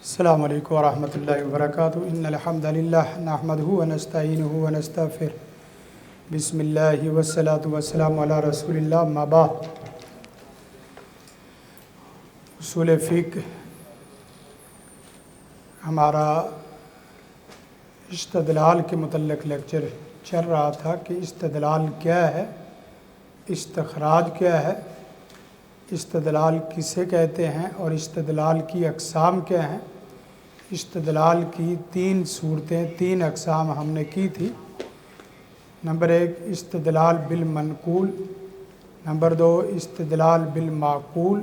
السلام علیکم ورحمۃ اللہ وبرکاتہ ان الحمد للہ نحمدہ ونستعینہ ونستغفرہ بسم اللہ والصلاۃ والسلام علی رسول اللہ اما بعد۔ اصول فقہ ہمارا استدلال کے متعلق لیکچر چل رہا تھا کہ استدلال کیا ہے، استخراج کیا ہے، استدلال کسے کہتے ہیں اور استدلال کی اقسام کیا ہیں۔ استدلال کی 3 صورتیں، 3 اقسام ہم نے کی تھی۔ نمبر 1 استدلال بالمنقول، نمبر 2 استدلال بالمعقول،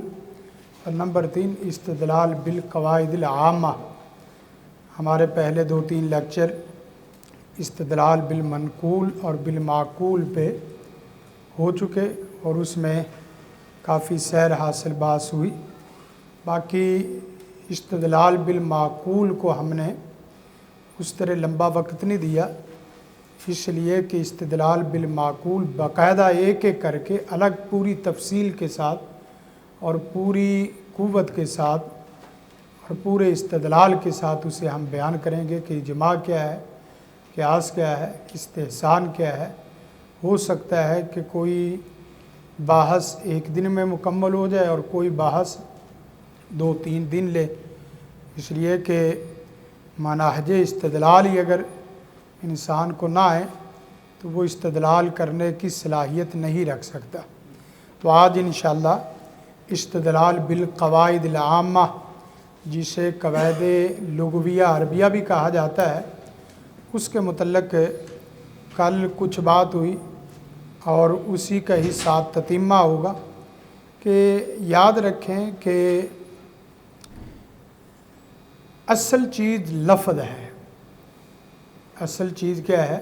اور نمبر 3 استدلال بالقواعد العامہ۔ ہمارے پہلے 2-3 لیکچر استدلال بالمنقول اور بالمعقول پہ ہو چکے اور اس میں کافی سیر حاصل باس ہوئی۔ باقی استدلال بالمعقول کو ہم نے اس طرح لمبا وقت نہیں دیا، اس لیے کہ استدلال بالمعقول باقاعدہ ایک ایک کر کے الگ پوری تفصیل کے ساتھ اور پوری قوت کے ساتھ اور پورے استدلال کے ساتھ اسے ہم بیان کریں گے کہ اجماع کیا ہے، قیاس کیا ہے، استحسان کیا ہے۔ ہو سکتا ہے کہ کوئی بحث 1 دن میں مکمل ہو جائے اور کوئی بحث 2-3 دن لے، اس لیے کہ منہج استدلال ہی اگر انسان کو نہ آئے تو وہ استدلال کرنے کی صلاحیت نہیں رکھ سکتا۔ تو آج انشاءاللہ استدلال بالقواعد العامہ، جسے قواعد لغویہ عربیہ بھی کہا جاتا ہے، اس کے متعلق کل کچھ بات ہوئی اور اسی کا ہی ساتھ تتمہ ہوگا کہ یاد رکھیں کہ اصل چیز لفظ ہے۔ اصل چیز کیا ہے؟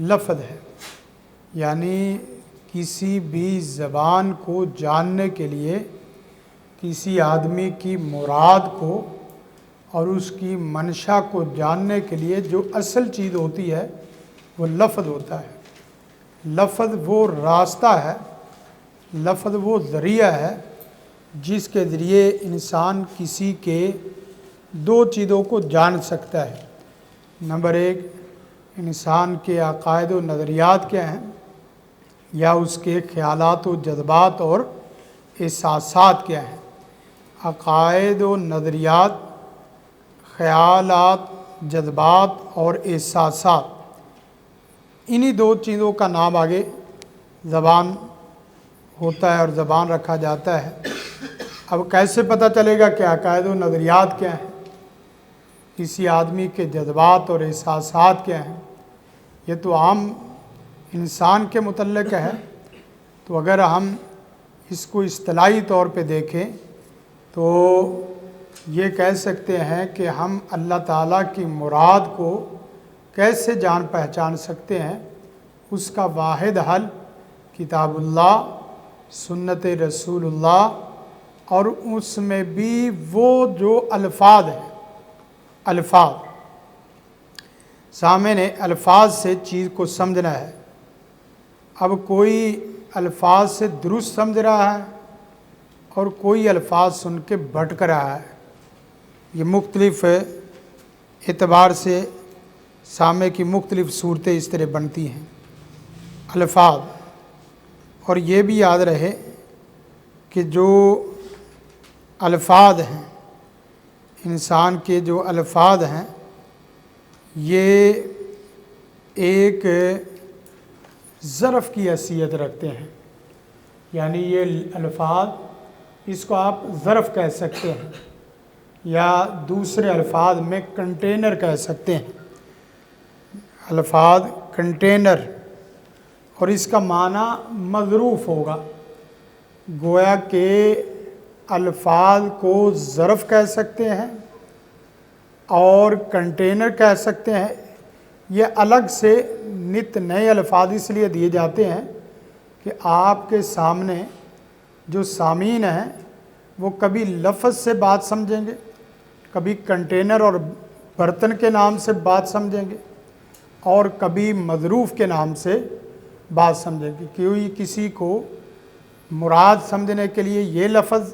لفظ ہے۔ یعنی کسی بھی زبان کو جاننے کے لیے کسی آدمی کی مراد کو اور اس کی منشا کو جاننے کے لیے جو اصل چیز ہوتی ہے وہ لفظ ہوتا ہے۔ لفظ وہ راستہ ہے، لفظ وہ ذریعہ ہے جس کے ذریعے انسان کسی کے 2 چیزوں کو جان سکتا ہے۔ نمبر 1 انسان کے عقائد و نظریات کیا ہیں، یا اس کے خیالات و جذبات اور احساسات کیا ہیں۔ عقائد و نظریات، خیالات، جذبات اور احساسات، انہی 2 چیزوں کا نام آگے زبان ہوتا ہے اور زبان رکھا جاتا ہے۔ اب کیسے پتہ چلے گا کہ عقائد و نظریات کیا ہیں، کسی آدمی کے جذبات اور احساسات کیا ہیں؟ یہ تو عام انسان کے متعلق ہے۔ تو اگر ہم اس کو اصطلاحی طور پہ دیکھیں تو یہ کہہ سکتے ہیں کہ ہم اللہ تعالیٰ کی مراد کو کیسے جان پہچان سکتے ہیں؟ اس کا واحد حل کتاب اللہ، سنت رسول اللہ، اور اس میں بھی وہ جو الفاظ ہیں، الفاظ سامنے الفاظ سے چیز کو سمجھنا ہے۔ اب کوئی الفاظ سے درست سمجھ رہا ہے اور کوئی الفاظ سن کے بھٹک رہا ہے۔ یہ مختلف اعتبار سے سامع کی مختلف صورتیں اس طرح بنتی ہیں۔ الفاظ، اور یہ بھی یاد رہے کہ جو الفاظ ہیں، انسان کے جو الفاظ ہیں، یہ ایک ظرف کی حیثیت رکھتے ہیں۔ یعنی یہ الفاظ، اس کو آپ ظرف کہہ سکتے ہیں یا دوسرے الفاظ میں کنٹینر کہہ سکتے ہیں۔ الفاظ کنٹینر، اور اس کا معنی مظروف ہوگا۔ گویا کہ الفاظ کو ظرف کہہ سکتے ہیں اور کنٹینر کہہ سکتے ہیں۔ یہ الگ سے نت نئے الفاظ اس لیے دیے جاتے ہیں کہ آپ کے سامنے جو سامعین ہیں وہ کبھی لفظ سے بات سمجھیں گے، کبھی کنٹینر اور برتن کے نام سے بات سمجھیں گے، اور کبھی مظروف کے نام سے بات سمجھیں گے۔ کوئی کسی کو مراد سمجھنے کے لیے یہ لفظ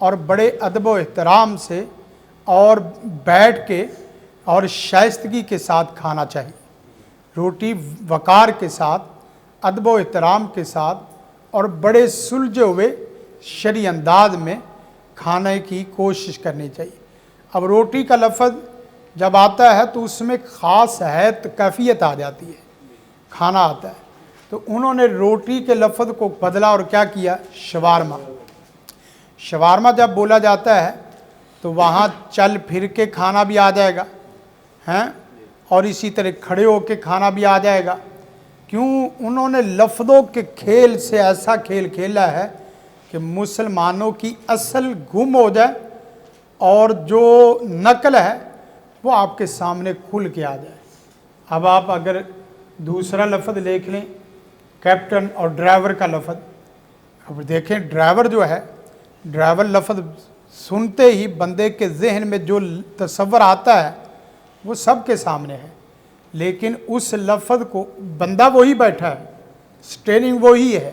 اور بڑے ادب و احترام سے اور بیٹھ کے اور شائستگی کے ساتھ کھانا چاہیے۔ روٹی وقار کے ساتھ، ادب و احترام کے ساتھ اور بڑے سلجھے ہوئے شرعی انداز میں کھانے کی کوشش کرنی چاہیے۔ اب روٹی کا لفظ جب آتا ہے تو اس میں خاص حیت کیفیت آ جاتی ہے، کھانا آتا ہے، تو انہوں نے روٹی کے لفظ کو بدلا اور کیا کیا؟ شوارما۔ شوارما جب بولا جاتا ہے تو وہاں چل پھر کے کھانا بھی آ جائے گا ہیں، اور اسی طرح کھڑے ہو کے کھانا بھی آ جائے گا۔ کیوں؟ انہوں نے لفظوں کے کھیل سے ایسا کھیل کھیلا ہے کہ مسلمانوں کی اصل گم ہو جائے اور جو نقل ہے وہ آپ کے سامنے کھل کے آ جائے۔ اب آپ اگر دوسرا لفظ دیکھ لیں، کیپٹن اور ڈرائیور کا لفظ، اب دیکھیں ڈرائیور جو ہے، ڈرائیور لفظ سنتے ہی بندے کے ذہن میں جو تصور آتا ہے وہ سب کے سامنے ہے، لیکن اس لفظ کو بندہ وہی بیٹھا ہے، سٹیئرنگ وہی ہے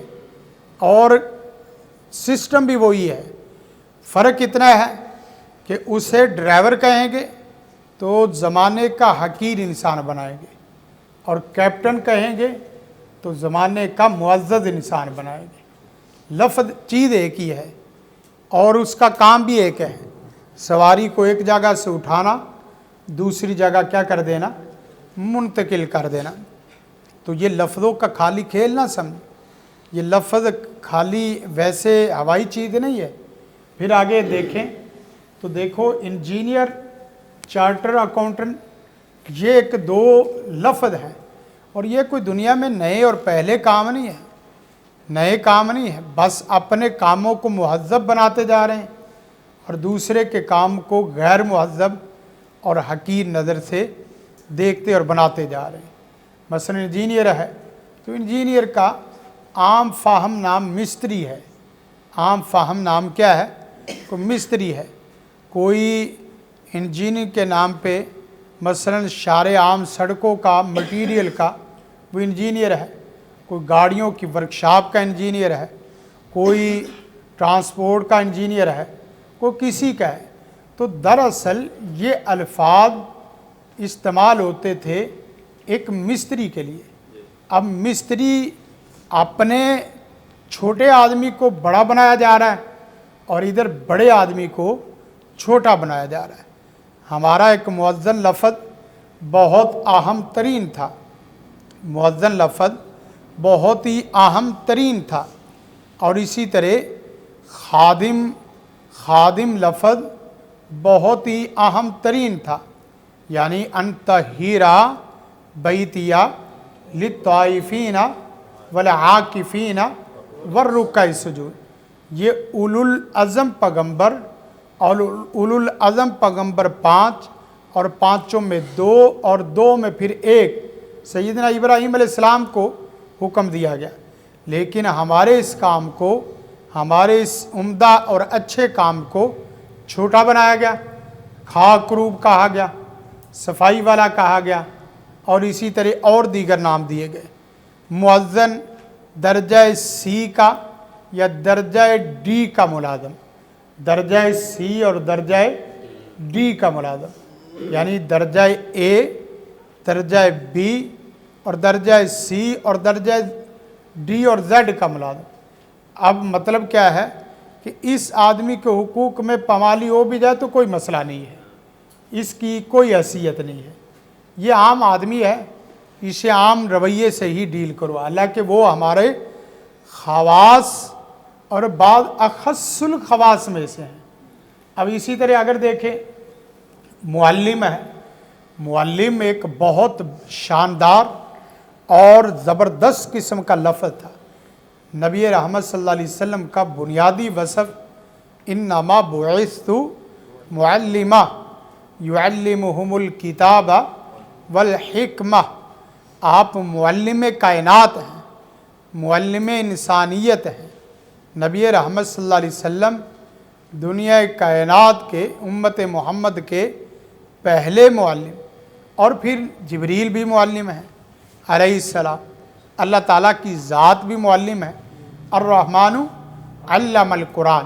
اور سسٹم بھی وہی ہے۔ فرق اتنا ہے کہ اسے ڈرائیور کہیں گے تو زمانے کا حقیر انسان بنائیں گے، اور کیپٹن کہیں گے تو زمانے کا معزز انسان بنائیں گے۔ لفظ چیز ایک ہی ہے اور اس کا کام بھی ایک ہے، سواری کو ایک جگہ سے اٹھانا، دوسری جگہ کیا کر دینا؟ منتقل کر دینا۔ تو یہ لفظوں کا خالی کھیل نہ سمجھ، یہ لفظ خالی ویسے ہوائی چیز نہیں ہے۔ پھر آگے دیکھیں تو دیکھو انجینئر، چارٹر اکاؤنٹنٹ، یہ ایک دو لفظ ہیں، اور یہ کوئی دنیا میں نئے اور پہلے کام نہیں ہے، نئے کام نہیں ہے، بس اپنے کاموں کو مہذب بناتے جا رہے ہیں اور دوسرے کے کام کو غیر مہذب اور حقیر نظر سے دیکھتے اور بناتے جا رہے ہیں۔ مثلا انجینئر ہے تو انجینئر کا عام فاہم نام مستری ہے، عام فاہم نام کیا ہے؟ کوئی مستری ہے۔ کوئی انجینئر کے نام پہ مثلا شارع عام سڑکوں کا مٹیریل کا وہ انجینئر ہے، کوئی گاڑیوں کی ورکشاپ کا انجینئر ہے، کوئی ٹرانسپورٹ کا انجینئر ہے، کوئی کسی کا ہے۔ تو دراصل یہ الفاظ استعمال ہوتے تھے ایک مستری کے لیے۔ اب مستری اپنے چھوٹے آدمی کو بڑا بنایا جا رہا ہے اور ادھر بڑے آدمی کو چھوٹا بنایا جا رہا ہے۔ ہمارا ایک مؤذن لفظ بہت اہم ترین تھا، مؤذن لفظ بہت ہی اہم ترین تھا، اور اسی طرح خادم لفظ بہت ہی اہم ترین تھا، یعنی انتہیرا بیتیا للطائفین والعاکفین والرکع السجود۔ یہ اولو العزم پیغمبر اور اولو العزم پیغمبر 5 اور 5 میں 2 اور 2 میں پھر 1 سیدنا ابراہیم علیہ السلام کو حکم دیا گیا، لیکن ہمارے اس کام کو، ہمارے اس عمدہ اور اچھے کام کو چھوٹا بنایا گیا، خاکروب کہا گیا، صفائی والا کہا گیا، اور اسی طرح اور دیگر نام دیے گئے۔ مؤذن درجہ سی کا یا درجہ ڈی کا ملازم، درجہ سی اور درجہ ڈی کا ملازم، یعنی درجہ اے، درجہ بی اور درجہ سی اور درجہ ڈی اور زیڈ کا ملازم۔ اب مطلب کیا ہے کہ اس آدمی کے حقوق میں پامالی ہو بھی جائے تو کوئی مسئلہ نہیں ہے، اس کی کوئی حیثیت نہیں ہے، یہ عام آدمی ہے، اسے عام رویے سے ہی ڈیل کرو، حالانکہ وہ ہمارے خواص اور بعض اخص الخواص میں سے ہیں۔ اب اسی طرح اگر دیکھیں معلم ہے، معلم ایک بہت شاندار اور زبردست قسم کا لفظ تھا۔ نبی رحمت صلی اللہ علیہ وسلم کا بنیادی وصف انما بعثت معلما یعلمہم الکتاب والحکمہ، آپ معلم کائنات ہیں، معلم انسانیت ہیں۔ نبی رحمت صلی اللہ علیہ وسلم دنیا کائنات کے، امت محمد کے پہلے معلم، اور پھر جبریل بھی معلم ہیں علیہ السلام، اللہ تعالیٰ کی ذات بھی معلم ہے۔ الرحمن علم القرآن،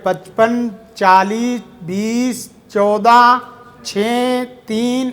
55, 40, 20, 14, 6, 3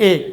1।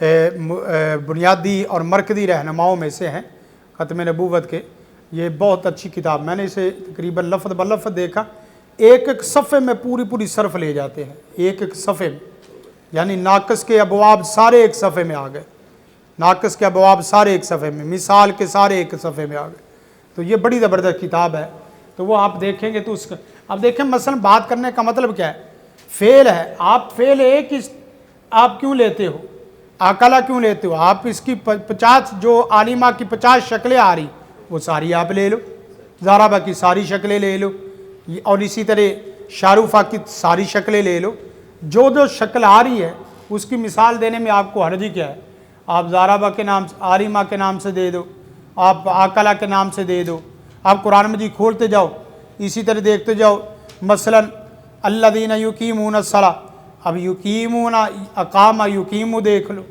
بنیادی اور مرکزی رہنماؤں میں سے ہیں ختم نبوت کے۔ یہ بہت اچھی کتاب، میں نے اسے تقریباً لفظ بلفظ دیکھا، ایک ایک صفحے میں پوری صرف لے جاتے ہیں، ایک ایک صفحے میں، یعنی ناقص کے ابواب سارے ایک صفحے میں آ گئے، ناقص کے ابواب سارے ایک صفحے میں، مثال کے سارے ایک صفحے میں آ گئے۔ تو یہ بڑی زبردست کتاب ہے، تو وہ آپ دیکھیں گے تو اس کا اب دیکھیں مثلا بات کرنے کا مطلب کیا ہے، فعل ہے، آپ فعل ایک آپ کیوں لیتے ہو، اکلا کیوں لیتے ہو، آپ اس کی 50 جو عالمہ کی 50 شکلیں آ رہی وہ ساری آپ لے لو، ضربہ کی ساری شکلیں لے لو، اور اسی طرح شاروفہ کی ساری شکلیں لے لو، جو شکل آ رہی ہے اس کی مثال دینے میں آپ کو حرج کیا ہے، آپ ضربہ کے نام سے، عالمہ کے نام سے دے دو، آپ اکلا کے نام سے دے دو، آپ قرآن مجید کھولتے جاؤ، اسی طرح دیکھتے جاؤ، مثلا الذین یقیمون الصلاۃ، اب یقیمون اقام یقیم دیکھ لو،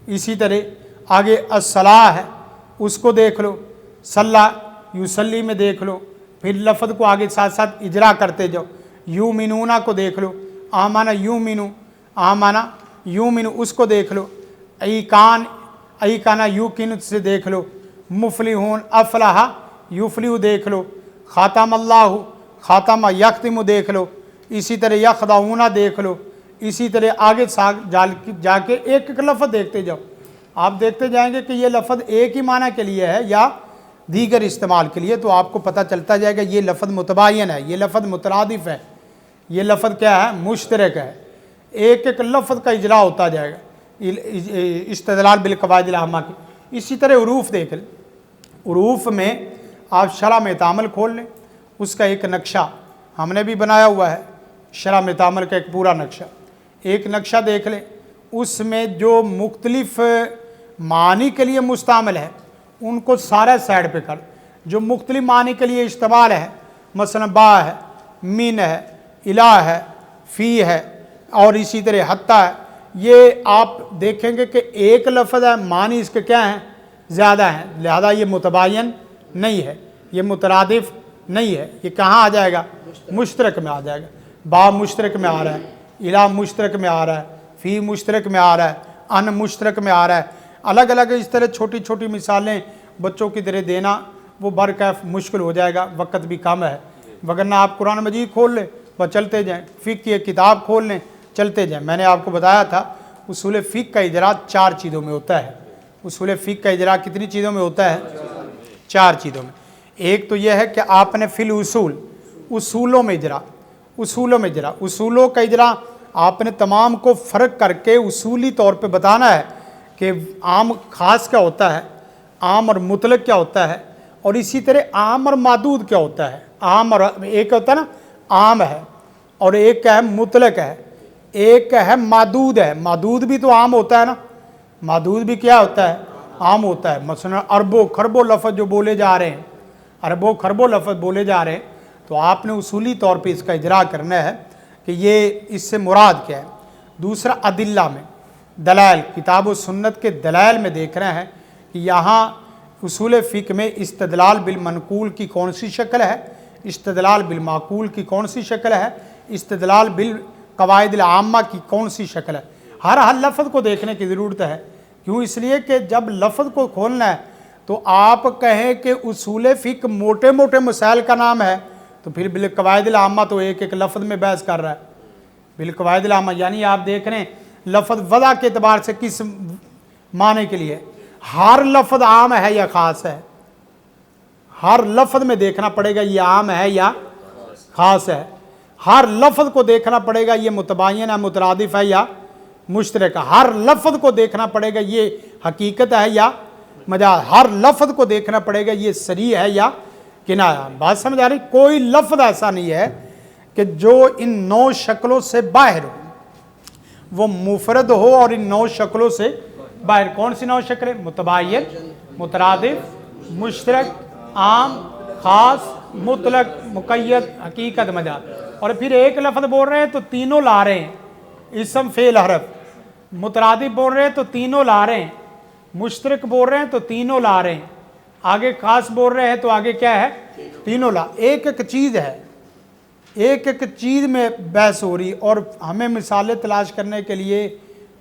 اسی طرح آگے الصلاۃ ہے اس کو دیکھ لو، صلی یصلی میں دیکھ لو، پھر لفظ کو آگے ساتھ ساتھ اجرا کرتے جاؤ، یومنون کو دیکھ لو، آمن یومنو، آمن یومنو اس کو دیکھ لو، ایکان یوقن سے دیکھ لو، مفلحون افلح یفلح دیکھ لو، خاتم اللہ خاتم یختم دیکھ لو، اسی طرح یخدعون دیکھ لو، اسی طرح آگے جا کے ایک ایک لفظ دیکھتے جاؤ، آپ دیکھتے جائیں گے کہ یہ لفظ ایک ہی معنی کے لیے ہے یا دیگر استعمال کے لیے، تو آپ کو پتہ چلتا جائے گا یہ لفظ متباین ہے، یہ لفظ مترادف ہے، یہ لفظ کیا ہے، مشترک ہے، ایک ایک لفظ کا اجرا ہوتا جائے گا استدلال بالقواعد العامہ کی۔ اسی طرح حروف دیکھ لیں، حروف میں آپ شرح میں تعامل کھول لیں، اس کا ایک نقشہ ہم نے بھی بنایا ہوا ہے، شرح میں تعامل کا ایک پورا نقشہ، ایک نقشہ دیکھ لیں، اس میں جو مختلف معنی کے لیے مستعمل ہے ان کو سارا سائڈ پہ کر، جو مختلف معنی کے لیے استعمال ہے، مثلا با ہے، من ہے، الہ ہے، فی ہے، اور اسی طرح حتی ہے، یہ آپ دیکھیں گے کہ ایک لفظ ہے، معنی اس کے کیا ہیں، زیادہ ہیں، لہذا یہ متباین نہیں ہے، یہ مترادف نہیں ہے، یہ کہاں آ جائے گا، مشترک میں آ جائے گا، با مشترک میں آ رہا ہے، الہ مشترک میں آ رہا ہے، فی مشترک میں آ رہا ہے، ان مشترک میں آ رہا ہے، الگ الگ اس طرح چھوٹی چھوٹی مثالیں بچوں کی طرح دینا وہ برکیف مشکل ہو جائے گا، وقت بھی کم ہے، وگرنہ آپ قرآن مجید کھول لیں بس چلتے جائیں، فقہ کی کتاب کھول لیں چلتے جائیں۔ میں نے آپ کو بتایا تھا اصول فقہ کا اجرا 4 چیزوں میں ہوتا ہے، اصول فقہ کا اجرا کتنی چیزوں میں ہوتا ہے، 4 چیزوں میں۔ ایک تو یہ ہے کہ آپ نے فی الاصول، اصولوں میں اجرا، اصولوں کا اجرا آپ نے تمام کو فرق کر کے اصولی طور پہ بتانا ہے کہ عام خاص کیا ہوتا ہے، عام اور مطلق کیا ہوتا ہے، اور اسی طرح عام اور محدود کیا ہوتا ہے، عام اور ایک ہوتا ہے نا عام ہے، اور ایک کیا ہے مطلق ہے، ایک ہے محدود ہے، محدود بھی تو عام ہوتا ہے نا، محدود بھی کیا ہوتا ہے، عام ہوتا ہے، مثلا اربوں خربوں لفظ جو بولے جا رہے ہیں، اربوں خربوں لفظ بولے جا رہے ہیں، تو آپ نے اصولی طور پہ اس کا اجرا کرنا ہے کہ یہ اس سے مراد کیا ہے۔ دوسرا ادلہ میں، دلائل، کتاب و سنت کے دلائل میں دیکھ رہے ہیں کہ یہاں اصول فقہ میں استدلال بالمنقول کی کون سی شکل ہے، استدلال بالمعقول کی کون سی شکل ہے، استدلال بالقواعد العامہ کی کون سی شکل ہے، ہر لفظ کو دیکھنے کی ضرورت ہے، کیوں، اس لیے کہ جب لفظ کو کھولنا ہے تو آپ کہیں کہ اصول فقہ موٹے موٹے مسائل کا نام ہے، تو پھر بالقواعد العامہ تو ایک ایک لفظ میں بحث کر رہا ہے، بالقواعد العامہ یعنی آپ دیکھ رہے ہیں لفظ وضع کے اعتبار سے کس معنی کے لیے، ہر لفظ عام ہے یا خاص ہے، ہر لفظ میں دیکھنا پڑے گا یہ عام ہے یا خاص ہے، ہر لفظ کو دیکھنا پڑے گا یہ متباین ہے، مترادف ہے یا مشترک ہے، ہر لفظ کو دیکھنا پڑے گا یہ حقیقت ہے یا مجاز، ہر لفظ کو دیکھنا پڑے گا یہ صریح ہے یا کنایہ۔ بات سمجھ آ رہی، کوئی لفظ ایسا نہیں ہے کہ جو ان 9 شکلوں سے باہر ہو، وہ مفرد ہو اور ان 9 شکلوں سے باہر۔ کون سی 9 شکلیں؟ متباین، مترادف، مشترک، عام، خاص، مطلق، مقید، حقیقت، مجاز۔ اور پھر ایک لفظ بول رہے ہیں تو تینوں لا رہے ہیں، اسم فعل حرف، مترادف بول رہے ہیں تو تینوں لا رہے ہیں، مشترک بول رہے ہیں تو تینوں لا رہے ہیں، آگے خاص بول رہے ہیں تو آگے کیا ہے، تینوں لا، ایک ایک چیز ہے، ایک ایک چیز میں بحث ہو رہی، اور ہمیں مثالیں تلاش کرنے کے لیے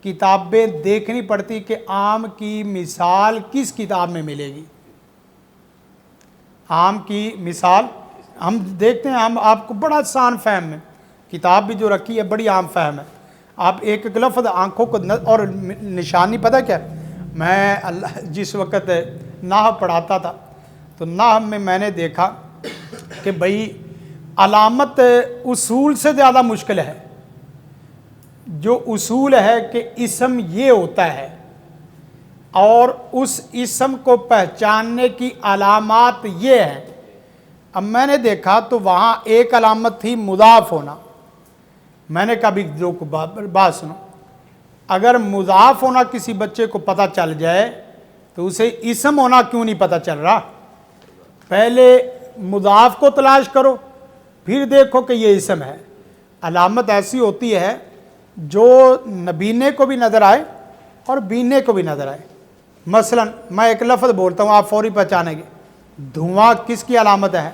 کتابیں دیکھنی پڑتی کہ عام کی مثال کس کتاب میں ملے گی. عام کی مثال ہم دیکھتے ہیں، ہم آپ کو بڑا آسان فہم ہے، کتاب بھی جو رکھی ہے بڑی عام فہم ہے. آپ ایک ایک لفظ آنکھوں کو اور نشانی پتہ کیا، میں جس وقت نحو پڑھاتا تھا تو نحو میں نے دیکھا کہ بھئی علامت اصول سے زیادہ مشکل ہے. جو اصول ہے کہ اسم یہ ہوتا ہے اور اس اسم کو پہچاننے کی علامات یہ ہیں. اب میں نے دیکھا تو وہاں ایک علامت تھی مضاف ہونا. میں نے کہا بھی جو بات سنو، اگر مضاف ہونا کسی بچے کو پتہ چل جائے تو اسے اسم ہونا کیوں نہیں پتہ چل رہا؟ پہلے مضاف کو تلاش کرو پھر دیکھو کہ یہ اسم ہے. علامت ایسی ہوتی ہے جو نبینے کو بھی نظر آئے اور بینے کو بھی نظر آئے. مثلا میں ایک لفظ بولتا ہوں، آپ فوری پہچانیں گے. دھواں کس کی علامت ہے؟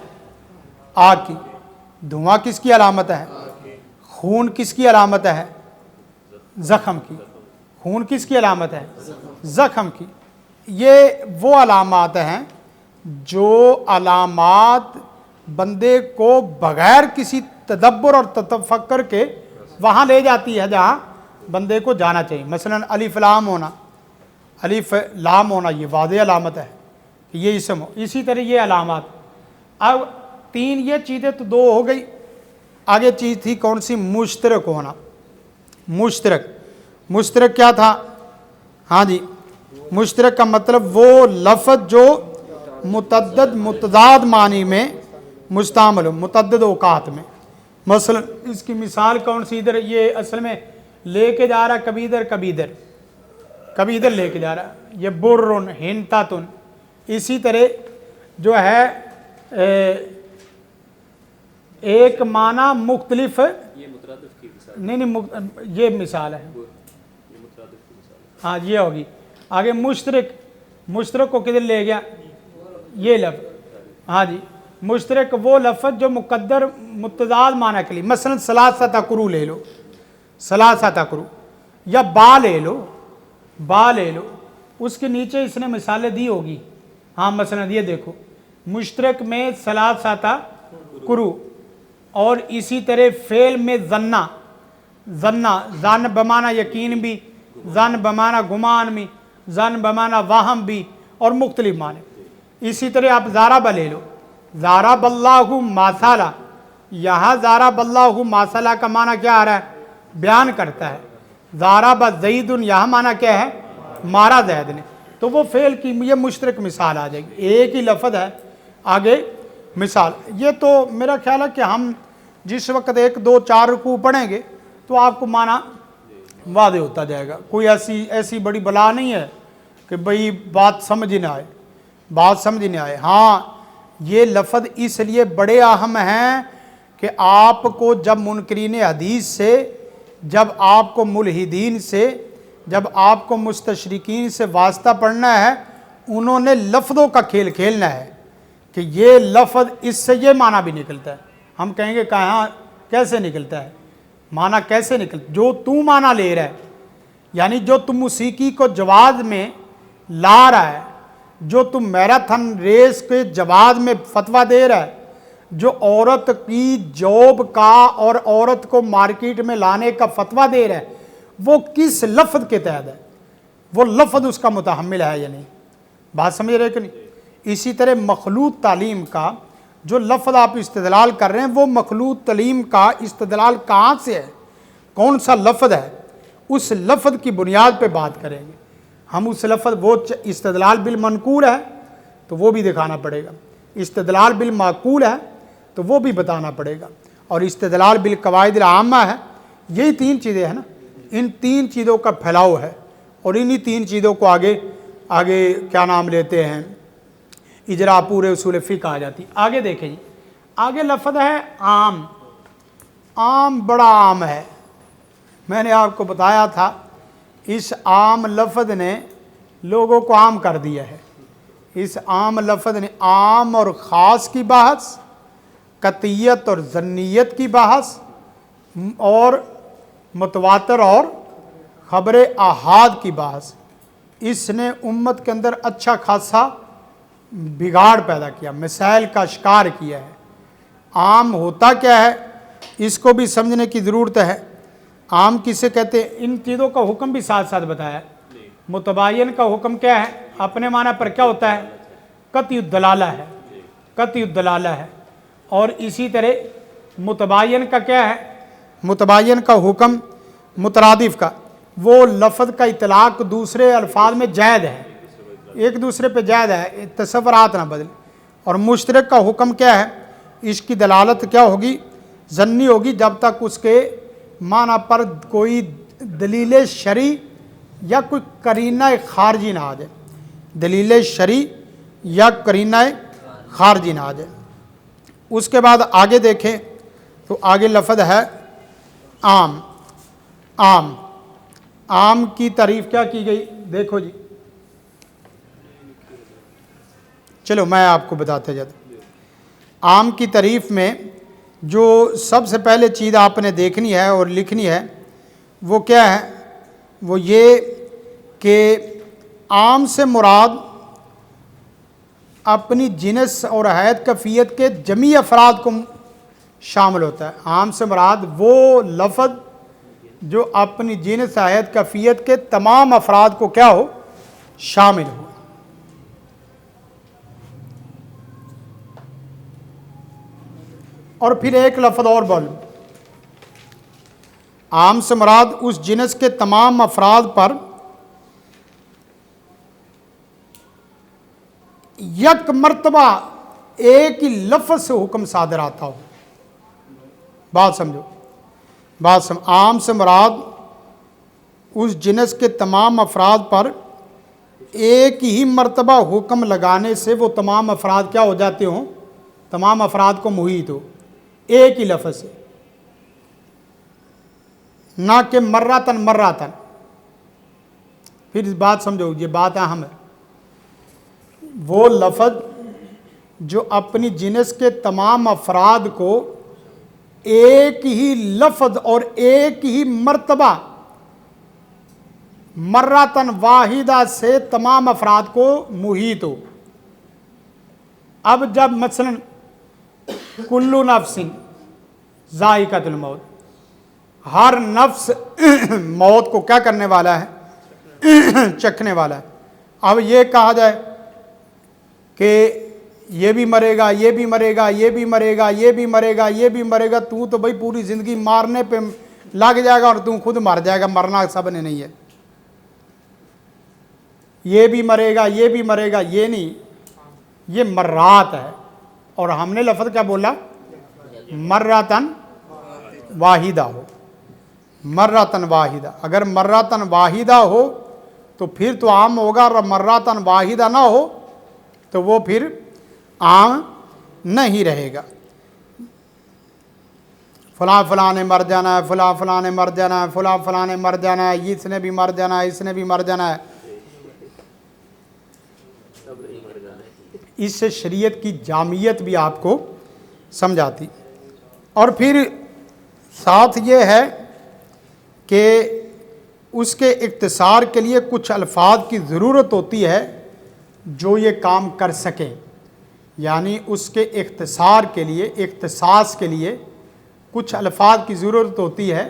آگ کی. دھواں کس کی علامت ہے؟ خون کس کی علامت ہے؟ زخم کی. خون کس کی علامت ہے؟ زخم کی. یہ وہ علامات ہیں جو علامات بندے کو بغیر کسی تدبر اور تفکر کے وہاں لے جاتی ہے جہاں بندے کو جانا چاہیے. مثلا الف لام ہونا، الف لام ہونا یہ واضح علامت ہے کہ یہ اسم ہو. اسی طرح یہ علامات. اب تین یہ چیزیں تو دو ہو گئی. آگے چیز تھی کون سی؟ مشترک ہونا. مشترک، مشترک کیا تھا؟ ہاں جی، مشترک کا مطلب وہ لفظ جو متعدد متضاد معنی میں مستعمل ہو، متعدد اوقات میں. مثلا اس کی مثال کون سی؟ ادھر یہ اصل میں لے کے جا رہا کبھی ادھر کبھی ادھر، کبھی ادھر لے کے جا رہا. یہ برن ہنتاتن. اسی طرح جو ہے ایک معنی مختلف، نہیں یہ مثال ہے. ہاں یہ ہوگی. آگے مشترک، مشترک کو کدھر لے گیا؟ یہ لفظ. ہاں جی، مشترک وہ لفظ جو مقدر متضاد معنی کے لیے. مثلا ثلاثۃ قرو لے لو، ثلاثۃ قرو، یا با لے لو، با لے لو. اس کے نیچے اس نے مثالیں دی ہوگی. ہاں مثلا یہ دیکھو، مشترک میں ثلاثۃ قرو، اور اسی طرح فعل میں ظنہ، ظنہ، ظن بمعنی یقین بھی، ظن بمعنی گمان بھی، ظن بمعنی وہم بھی، اور مختلف معنی. اسی طرح آپ ضرب لے لو، ضرب اللہ مثلا. یہاں ضرب اللہ مثلا کا معنی کیا آ رہا ہے؟ بیان کرتا ہے. ضرب زید، یہاں معنی کیا ہے؟ مارا زید نے. تو وہ فعل کی یہ مشترک مثال آ جائے گی. ایک ہی لفظ ہے، آگے مثال. یہ تو میرا خیال ہے کہ ہم جس وقت 1 2 4 رکوع پڑھیں گے تو آپ کو معنی واضح ہوتا جائے گا. کوئی ایسی بڑی بلا نہیں ہے کہ بھئی بات سمجھ نہ آئے، بات سمجھ نہ آئے. ہاں یہ لفظ اس لیے بڑے اہم ہیں کہ آپ کو جب منکرین حدیث سے، جب آپ کو ملحدین سے، جب آپ کو مستشرقین سے واسطہ پڑھنا ہے، انہوں نے لفظوں کا کھیل کھیلنا ہے کہ یہ لفظ اس سے یہ معنی بھی نکلتا ہے. ہم کہیں گے کہاں کیسے نکلتا ہے؟ معنی کیسے نکلتا؟ جو تو معنی لے رہا ہے، یعنی جو تم موسیقی کو جواز میں لا رہا ہے، جو تم میراتھن ریس کے جواز میں فتویٰ دے رہا ہے، جو عورت کی جاب کا اور عورت کو مارکیٹ میں لانے کا فتویٰ دے رہا ہے، وہ کس لفظ کے تحت ہے؟ وہ لفظ اس کا متحمل ہے یا نہیں؟ بات سمجھ رہے کہ نہیں؟ اسی طرح مخلوط تعلیم کا جو لفظ آپ استدلال کر رہے ہیں، وہ مخلوط تعلیم کا استدلال کہاں سے ہے؟ کون سا لفظ ہے؟ اس لفظ کی بنیاد پہ بات کریں گے ہم. اس لفظ وہ استدلال بالمنقول ہے تو وہ بھی دکھانا پڑے گا، استدلال بالمعقول ہے تو وہ بھی بتانا پڑے گا، اور استدلال بالقواعد العامہ ہے. یہی 3 چیزیں ہیں نا. ان 3 چیزوں کا پھیلاؤ ہے، اور انہی 3 چیزوں کو آگے کیا نام لیتے ہیں، اجرا پورے اصول فقہ آ جاتی. آگے دیکھیں جی، آگے لفظ ہے عام. عام بڑا عام ہے. میں نے آپ کو بتایا تھا اس عام لفظ نے لوگوں کو عام کر دیا ہے. اس عام لفظ نے عام اور خاص کی بحث، قطعیت اور ظنیت کی بحث، اور متواتر اور خبر احاد کی بحث، اس نے امت کے اندر اچھا خاصا بگاڑ پیدا کیا، مسائل کا شکار کیا ہے۔ عام ہوتا کیا ہے اس کو بھی سمجھنے کی ضرورت ہے۔ عام کسے کہتے ہیں؟ ان چیزوں کا حکم بھی ساتھ ساتھ بتایا۔ متباین کا حکم کیا ہے؟ اپنے معنی پر کیا ہوتا ہے؟ قطعی الدلالہ ہے، قطعی الدلالہ ہے۔ اور اسی طرح متباین کا کیا ہے؟ متباین کا حکم مترادف کا، وہ لفظ کا اطلاق دوسرے الفاظ میں جائز ہے، ایک دوسرے پہ جائز ہے، تصورات نہ بدل۔ اور مشترک کا حکم کیا ہے؟ اس کی دلالت کیا ہوگی؟ ظنی ہوگی، جب تک اس کے معنی پر کوئی دلیل شرعی یا کوئی قرینہ خارجی نہ آ جائے، دلیل شرعی یا قرینہ خارجی نہ آ جائے۔ اس کے بعد آگے دیکھیں تو آگے لفظ ہے عام۔ عام، عام کی تعریف کیا کی گئی؟ دیکھو جی، چلو میں آپ کو بتاتے جاتا ہوں۔ عام کی تعریف میں جو سب سے پہلے چیز آپ نے دیکھنی ہے اور لکھنی ہے وہ کیا ہے؟ وہ یہ کہ عام سے مراد اپنی جنس اور حیت کیفیت کے جمیع افراد کو شامل ہوتا ہے۔ عام سے مراد وہ لفظ جو اپنی جنس حیت کیفیت کے تمام افراد کو کیا ہو؟ شامل ہو۔ اور پھر ایک لفظ اور بولوں، عام سے مراد اس جنس کے تمام افراد پر یک مرتبہ ایک ہی لفظ سے حکم صادر آتا ہو۔ بات سمجھو، بات سمجھو، عام سے مراد اس جنس کے تمام افراد پر ایک ہی مرتبہ حکم لگانے سے وہ تمام افراد کیا ہو جاتے ہوں؟ تمام افراد کو محیط ہو، ایک ہی لفظ سے، نہ کہ مراتن مراتن۔ پھر اس بات سمجھو، یہ بات اہم ہے۔ وہ لفظ جو اپنی جنس کے تمام افراد کو ایک ہی لفظ اور ایک ہی مرتبہ مراتن واحدہ سے تمام افراد کو محیط ہو۔ اب جب مثلا کلو نفس ذائقۃ الموت، ہر نفس موت کو کیا کرنے والا ہے؟ چکھنے والا ہے۔ اب یہ کہا جائے کہ یہ بھی مرے گا، یہ بھی مرے گا، یہ بھی مرے گا، یہ بھی مرے گا، یہ بھی مرے گا، تو بھائی پوری زندگی مارنے پہ لگ جائے گا اور تو خود مر جائے گا۔ مرنا سب نے نہیں ہے، یہ بھی مرے گا، یہ بھی مرے گا، یہ نہیں، یہ مرات ہے۔ اور ہم نے لفظ کیا بولا؟ مراتن واحدہ ہو، مراتن واحدہ۔ اگر مراتن واحدہ ہو تو پھر تو عام ہوگا، اور مراتن واحدہ نہ ہو تو وہ پھر عام نہیں رہے گا۔ فلاں فلاں نے مر جانا ہے، فلاں فلاں نے مر جانا ہے، فلاں فلاں نے مر جانا ہے، اس نے بھی مر جانا ہے، اس نے بھی مر جانا ہے۔ اس سے شریعت کی جامعیت بھی آپ کو سمجھاتی۔ اور پھر ساتھ یہ ہے کہ اس کے اختصار کے لیے کچھ الفاظ کی ضرورت ہوتی ہے جو یہ کام کر سکیں، یعنی اس کے اختصار کے لیے، اختصاص کے لیے کچھ الفاظ کی ضرورت ہوتی ہے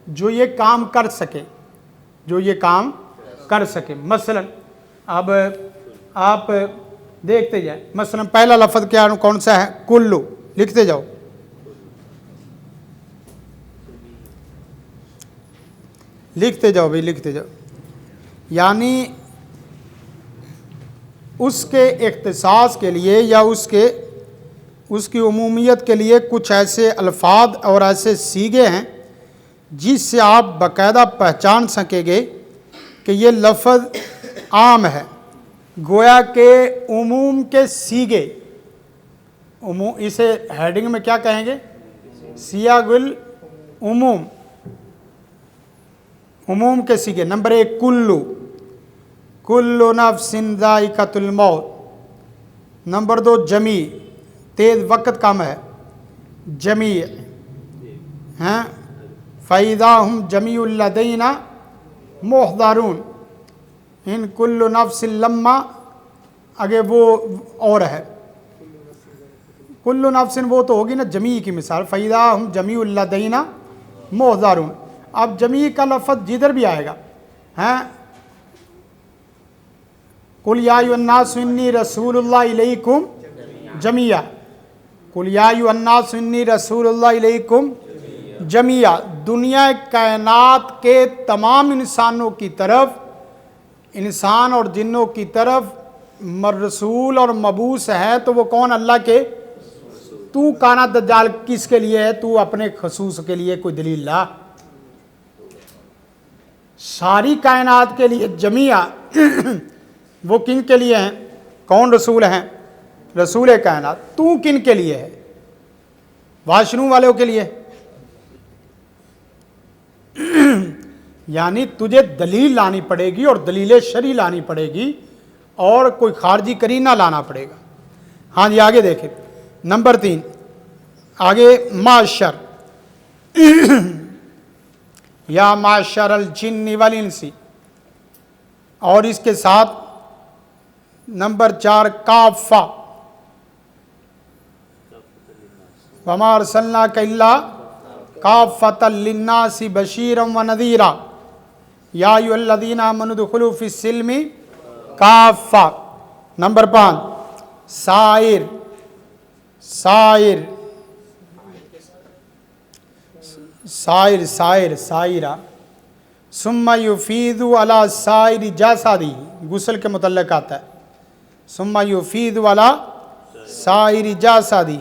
جو یہ کام کر سکیں، جو یہ کام کر سکیں۔ مثلا اب آپ دیکھتے جائیں، مثلا پہلا لفظ کیا کون سا ہے؟ کلو، لکھتے جاؤ، لکھتے جاؤ بھائی، لکھتے جاؤ۔ یعنی اس کے اختصاص کے لیے یا اس کی عمومیت کے لیے کچھ ایسے الفاظ اور ایسے صیغے ہیں جس سے آپ باقاعدہ پہچان سکیں گے کہ یہ لفظ عام ہے۔ گویا کہ عموم کے صیغے، اسے ہیڈنگ میں کیا کہیں گے؟ سیاغ العموم، عموم کے صیغے۔ نمبر 1 کلو، کلو نفس ذائقۃ الموت۔ نمبر 2 جمیع، تیز وقت کم ہے، جمیع ہیں، فَإِذَا هُمْ جَمِيعٌ لَدَيْنَا محضرون ان کل نفس لما، آگے وہ اور ہے کل نفس، وہ تو ہوگی نا جمیع کی مثال، فَإِذَا هُمْ جَمِيعٌ لَدَيْنَا مُحْضَرُونَ۔ اب جمیع کا لفظ جدھر بھی آئے گا ہیں، قُلْ يَا أَيُّهَا النَّاسُ إِنِّي رَسُولُ اللَّهِ إِلَيْكُمْ جَمِيعًا، قُلْ يَا أَيُّهَا النَّاسُ إِنِّي رَسُولُ اللَّهِ إِلَيْكُمْ جَمِيعًا، دنیا کائنات کے تمام انسانوں کی طرف، انسان اور جنوں کی طرف رسول اور مبعوث ہے، تو وہ کون؟ اللہ کے۔ تو کانا دجال کس کے لیے ہے؟ تو اپنے خصوص کے لیے کوئی دلیل لا۔ ساری کائنات کے لیے جمیع، وہ کن کے لیے ہیں؟ کون رسول ہیں؟ رسول کائنات۔ تو کن کے لیے ہے؟ واشنو والوں کے لیے۔ یعنی تجھے دلیل لانی پڑے گی، اور دلیل شرعی لانی پڑے گی، اور کوئی خارجی قرینہ لانا پڑے گا۔ ہاں جی آگے دیکھیں، نمبر 3 آگے، معاشر یا معاشر الجن والانس، اور اس کے ساتھ نمبر 4 کافہ، وما ارسلناک الا کافۃ للناس بشیرا ونذیرا یا ایھا الذین آمنوا ادخلوا فی السلم کافہ۔ نمبر 5 سائر، سائرہ، ثم یفید علی سائر جسدہ، غسل کے متعلق آتا ہے، ثم یفید علی سائر جسدہ۔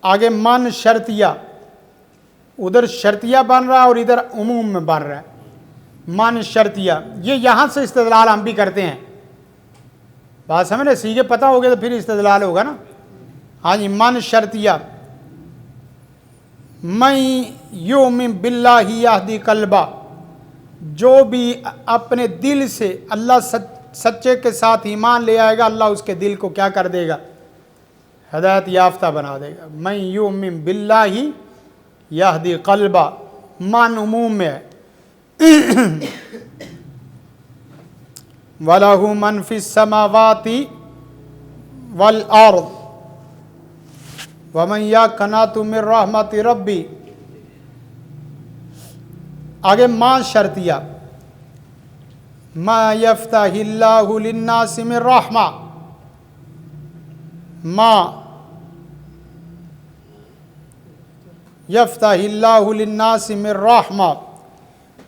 آگے من شرطیہ، ادھر شرطیہ بن رہا ہے اور ادھر عموم میں بن رہا ہے۔ من شرطیہ، یہ یہاں سے استدلال ہم بھی کرتے ہیں، بات سمجھے، سیگے پتہ ہو گیا تو پھر استدلال ہوگا نا۔ ہاں جی، من شرطیہ، من یؤمن باللہ یہدی قلبہ، جو بھی اپنے دل سے اللہ سچے کے ساتھ ایمان لے آئے گا، اللہ اس کے دل کو کیا کر دے گا؟ ہدایت یافتہ بنا دے گا۔ من یؤمن باللہ یہدی قلبہ، من عموم میں ہے۔ وَلَهُ مَنْ فِي السَّمَاوَاتِ وَالْأَرْضِ وَمَنْ يَقْنَطُ مِنْ رَحْمَةِ رَبِّهِ۔ آگے ما شرطیہ، ما يفتح اللہ للناس من رحمہ، ما یفتح اللہ للناس من رحمہ،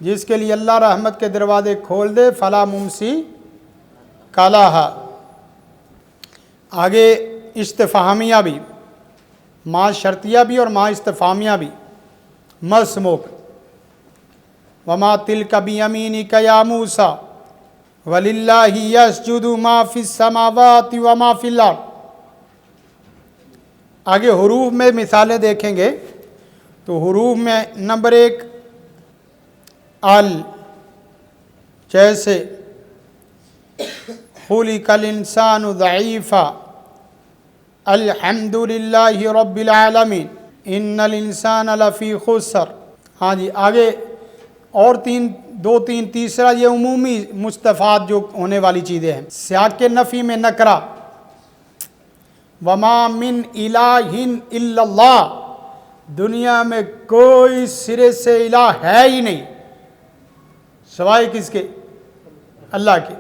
جس کے لیے اللہ رحمت کے دروازے کھول دے، فلا ممسک لہا۔ آگے استفہامیہ بھی، ما شرطیہ بھی اور ما استفہامیہ بھی، مسموک، وما تلک بیمینک یا موسیٰ وللہ یسجد ما فی السماوات وما فی الارض۔ آگے حروف میں مثالیں دیکھیں گے تو حروف میں نمبر 1 ال، جیسے خلق الانسان ضعیفا، الحمد للہ رب العالمین، ان الانسان لفی خسر۔ ہاں جی آگے اور 2-3 تیسرا، یہ عمومی مستفاد جو ہونے والی چیزیں ہیں۔ سیاق کے نفی میں نکرہ، وما من الہ الا اللہ، دنیا میں کوئی سرے سے الہ ہے ہی نہیں سوائے کس کے؟ اللہ کے۔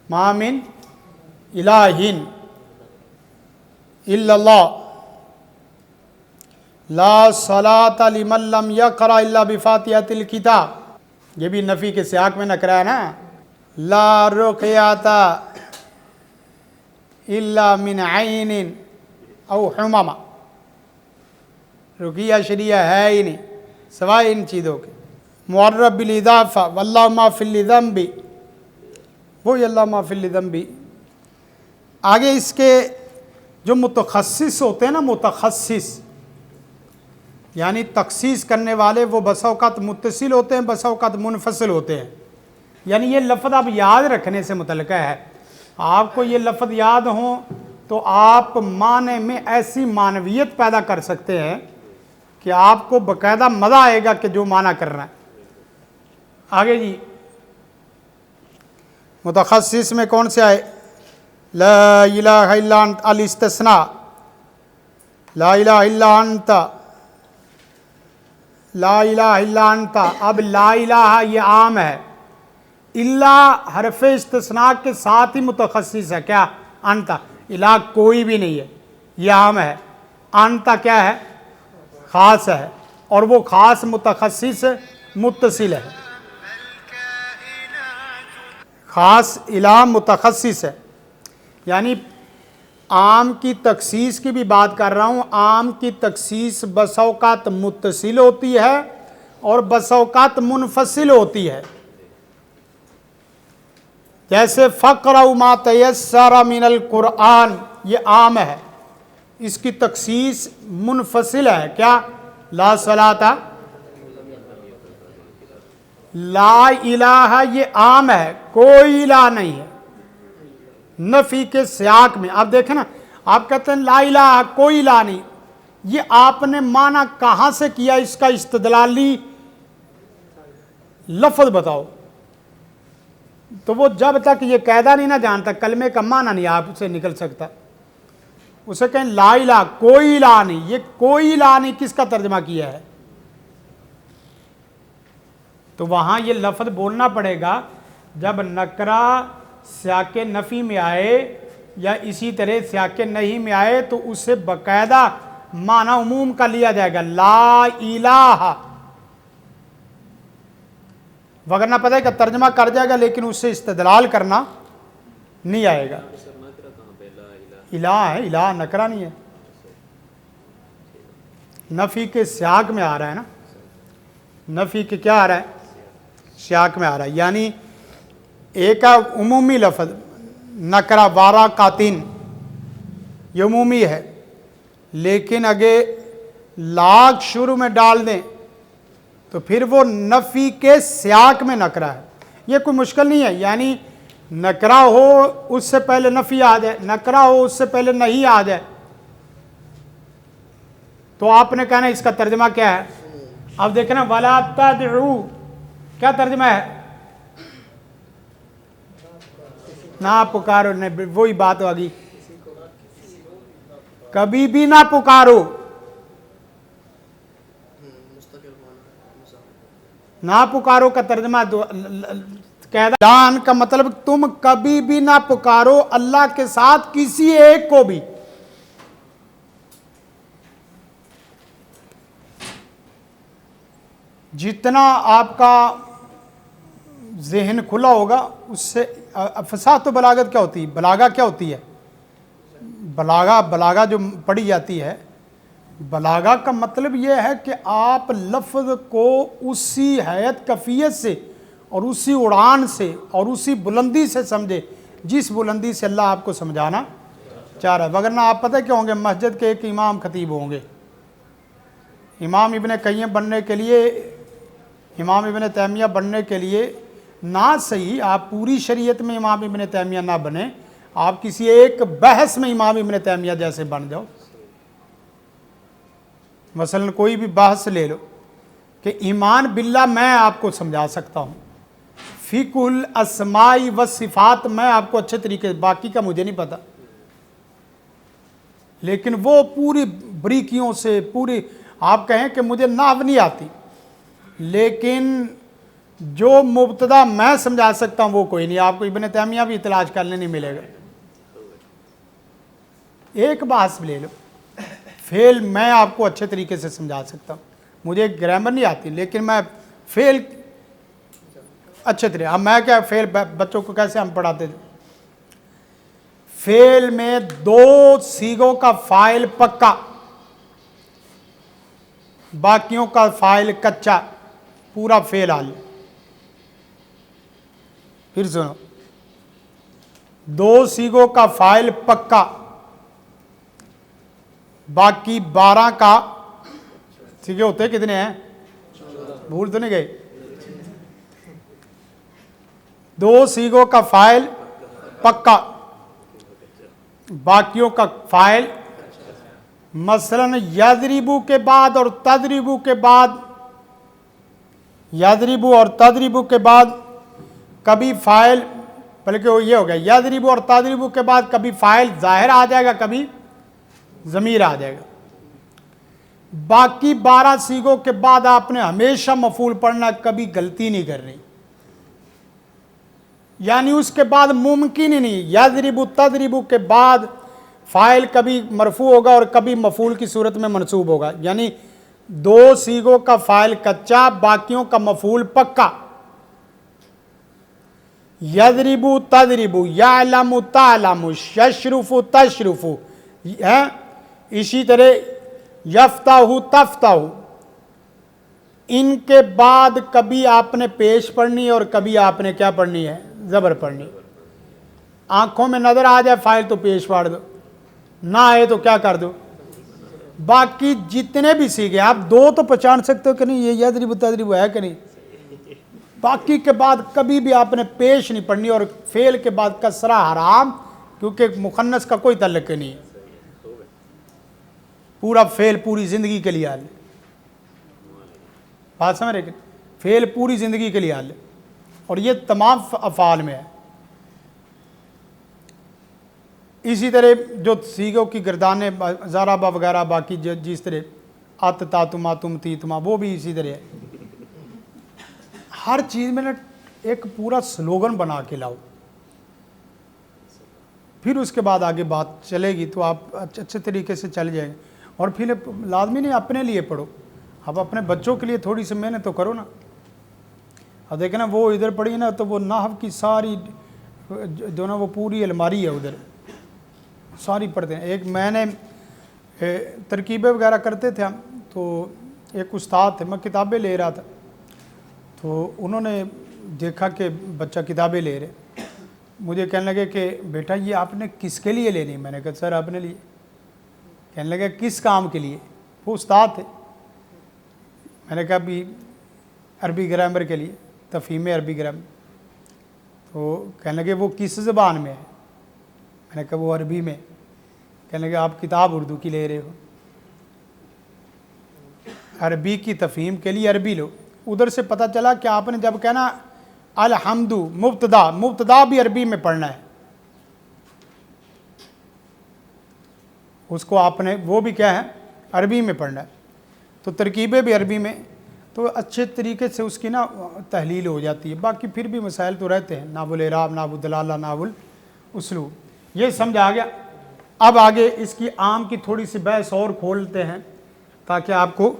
ما من الہ الا اللہ، لا صلاۃ لمن لم یقرأ الا بفاتحۃ الکتاب، یہ بھی نفی کے سیاق میں نکرا ہے نا۔ لا رقیۃ الا من عین او حمامہ، رقیہ شریعہ ہے ہی نہیں سوائے ان چیزوں کے۔ معرب بالاضافہ، واللہ ما فی الذنب، وہی اللہ ما فی الذنب۔ آگے اس کے جو متخصص ہوتے ہیں نا، متخصص یعنی تخصیص کرنے والے، وہ بسا اوقات متصل ہوتے ہیں، بسا اوقات منفصل ہوتے ہیں۔ یعنی یہ لفظ آپ یاد رکھنے سے متعلقہ ہے، آپ کو یہ لفظ یاد ہوں تو آپ معنی میں ایسی معنویت پیدا کر سکتے ہیں کہ آپ کو باقاعدہ مزہ آئے گا کہ جو معنی کر رہا ہے۔ آگے جی متخصص میں کون سے آئے؟ لا الہ الا انت الاستثناء، لا الہ الا انت، لا الہ الا انت. اب لا الہ یہ عام ہے، الا حرف استثناء کے ساتھ ہی متخصص ہے. کیا؟ انت. الہ کوئی بھی نہیں ہے، یہ عام ہے. انت کیا ہے؟ خاص ہے، اور وہ خاص متخصص متصل ہے. خاص الہ متخصص ہے، یعنی عام کی تخصیص کی بھی بات کر رہا ہوں. عام کی تخصیص بس اوقات متصل ہوتی ہے اور بس اوقات منفصل ہوتی ہے. جیسے فَقْرَؤْا مَا تَيَسَّرَ مِنَ الْقُرْآنِ، یہ عام ہے، اس کی تخصیص منفصل ہے. کیا؟ لا صلاۃ. لا الہ یہ عام ہے، کوئی الہ نہیں ہے نفی کے سیاق میں. آپ دیکھیں نا، آپ کہتے ہیں لا الہ کوئی الہ نہیں، یہ آپ نے معنی کہاں سے کیا؟ اس کا استدلالی لفظ بتاؤ. تو وہ جب تک یہ قاعدہ نہیں نہ جانتا، کلمے کا معنی نہیں آپ سے نکل سکتا. اسے کہیں لا الہ کوئی الہ نہیں، یہ کوئی الہ نہیں کس کا ترجمہ کیا ہے؟ تو وہاں یہ لفظ بولنا پڑے گا جب نکرہ سیاق نفی میں آئے یا اسی طرح سیاق نہیں میں آئے تو اس سے باقاعدہ معنی عموم کا لیا جائے گا، لا الہ. وگرنہ پتہ ہے کہ ترجمہ کر جائے گا لیکن اس سے استدلال کرنا نہیں آئے گا. الہ ہے، الہ نکرہ نہیں ہے، نفی کے سیاق میں آ رہا ہے نا. نفی کے کیا آ رہا ہے؟ سیاق میں آ رہا ہے. یعنی ایک عمومی لفظ نکرہ وارا قاتین، یہ عمومی ہے، لیکن اگر لاگ شروع میں ڈال دیں تو پھر وہ نفی کے سیاق میں نکرہ ہے. یہ کوئی مشکل نہیں ہے، یعنی نکرہ ہو اس سے پہلے نفی آ جائے، نکرہ ہو اس سے پہلے نہیں آ جائے، تو آپ نے کہنا اس کا ترجمہ کیا ہے؟ اب دیکھنا وَلَا تَدْعُوا کیا ترجمہ ہے؟ نہ پکارو. وہی بات ہوگی، کبھی بھی نہ پکارو. نہ پکارو کا ترجمہ دان کا مطلب تم کبھی بھی نہ پکارو اللہ کے ساتھ کسی ایک کو بھی. جتنا آپ کا ذہن کھلا ہوگا اس سے فصاحت و بلاغت کیا ہوتی ہے؟ بلاغہ کیا ہوتی ہے؟ بلاغہ جو پڑھی جاتی ہے، بلاغہ کا مطلب یہ ہے کہ آپ لفظ کو اسی حیت کیفیت سے اور اسی اڑان سے اور اسی بلندی سے سمجھے جس بلندی سے اللہ آپ کو سمجھانا چاہ رہا ہے. وگرنہ آپ پتہ کیا ہوں گے؟ مسجد کے ایک امام خطیب ہوں گے. امام ابن قیم بننے کے لیے، امام ابن تیمیہ بننے کے لیے نہ صحیح آپ پوری شریعت میں امام ابن تیمیہ نہ بنے، آپ کسی ایک بحث میں امام ابن تیمیہ جیسے بن جاؤ. مثلا کوئی بھی بحث لے لو کہ ایمان باللہ میں آپ کو سمجھا سکتا ہوں، فقہ الاسماء والصفات میں آپ کو اچھے طریقے، باقی کا مجھے نہیں پتا، لیکن وہ پوری بریکیوں سے پوری آپ کہیں کہ مجھے نحو نہیں آتی، لیکن جو مبتدا میں سمجھا سکتا ہوں وہ کوئی نہیں. آپ کو ابن تیمیہ بھی تلاش کرنے نہیں ملے گا. ایک بحث لے لو، فعل میں آپ کو اچھے طریقے سے سمجھا سکتا ہوں، مجھے گرامر نہیں آتی لیکن میں فعل اچھے طریقے. اب میں کیا فعل بچوں کو کیسے ہم پڑھاتے تھے؟ فعل میں دو صیغوں کا فاعل پکا، باقیوں کا فاعل کچا، پورا فعل حال. پھر سنو، دو صیغوں کا فاعل پکا، باقی 12 کا صیغے ہوتے کتنے ہیں؟ بھول تو نہیں گئے؟ دو صیغوں کا فاعل پکا، باقیوں کا فاعل. مثلا یضربو کے بعد اور تضربو کے بعد یضربو اور تضربو کے بعد کبھی فاعل، بلکہ وہ یہ ہو گیا یضربو اور تضربو کے بعد کبھی فاعل ظاہر آ جائے گا، کبھی ضمیر آ جائے گا۔ باقی 12 سیغوں کے بعد آپ نے ہمیشہ مفعول پڑھنا، کبھی غلطی نہیں کرنی، یعنی اس کے بعد ممکن ہی نہیں یضربو تضربو کے بعد فاعل کبھی مرفوع ہوگا اور کبھی مفعول کی صورت میں منصوب ہوگا، یعنی 2 سیغوں کا فاعل کچا، باقیوں کا مفعول پکا۔ یضربو تضربو، یعلم تعلم، یشرف تشرف، اسی طرح یفتح تفتح، ان کے بعد کبھی آپ نے پیش پڑھنی ہے اور کبھی آپ نے کیا پڑھنی ہے؟ زبر پڑھنی۔ آنکھوں میں نظر آ جائے فاعل تو پیش پڑھ دو، نہ آئے تو کیا کر دو؟ باقی جتنے بھی سیکھے آپ 2 تو پہچان سکتے ہو کہ نہیں یہ یضرب تضرب ہے کہ نہیں، باقی کے بعد کبھی بھی آپ نے پیش نہیں پڑھنی، اور فعل کے بعد کسرہ حرام، کیونکہ مخنث کا کوئی تعلق نہیں ہے، پورا فعل پوری زندگی کے لیے حال ہے، بات سمجھ رہے کہ فعل پوری زندگی کے لیے حال ہے، اور یہ تمام افعال میں ہے۔ اسی طرح جو سیغوں کی گردانیں ضربہ وغیرہ باقی جس طرح ات تاتما تم تیتما، وہ بھی اسی طرح ہے۔ ہر چیز میں ایک پورا سلوگن بنا کے لاؤ، پھر اس کے بعد آگے بات چلے گی تو آپ اچھے طریقے سے چل جائیں گے۔ اور پھر لازمی نہیں اپنے لیے پڑھو، اب اپنے بچوں کے لیے تھوڑی سی محنت تو کرو نا۔ اب دیکھیں نا وہ ادھر پڑھی نا تو وہ نحو کی ساری جو نا وہ پوری الماری ہے ادھر ساری پڑھتے ہیں۔ ایک میں نے ترکیبیں وغیرہ کرتے تھے ہم، تو ایک استاد تھے، میں کتابیں لے رہا تھا تو انہوں نے دیکھا کہ بچہ کتابیں لے رہے، مجھے کہنے لگے کہ بیٹا یہ آپ نے کس کے لیے لینی؟ میں نے کہا سر اپنے لیے۔ کہنے لگے کس کام کے لیے؟ وہ استاد تھے۔ میں نے کہا بھی عربی گرامر کے لیے، تفہیم عربی گرامر۔ تو کہنے لگے وہ کس زبان میں ہے؟ میں نے کہا وہ عربی میں۔ کہنے لگے آپ کتاب اردو کی لے رہے ہو، عربی کی تفہیم کے لیے عربی لو۔ ادھر سے پتہ چلا کہ آپ نے جب کہنا الحمد مبتدا، مبتدا بھی عربی میں پڑھنا ہے، اس کو آپ نے وہ بھی کیا ہے عربی میں پڑھنا ہے، تو ترکیبیں بھی عربی میں، تو اچھے طریقے سے اس کی نا تحلیل ہو جاتی ہے۔ باقی پھر بھی مسائل تو رہتے ہیں، نحو الاعراب، نحو الدلالہ، نحو الاسلوب، یہ سمجھ آ گیا۔ اب آگے اس کی عام کی تھوڑی سی بحث اور کھولتے ہیں تاکہ آپ کو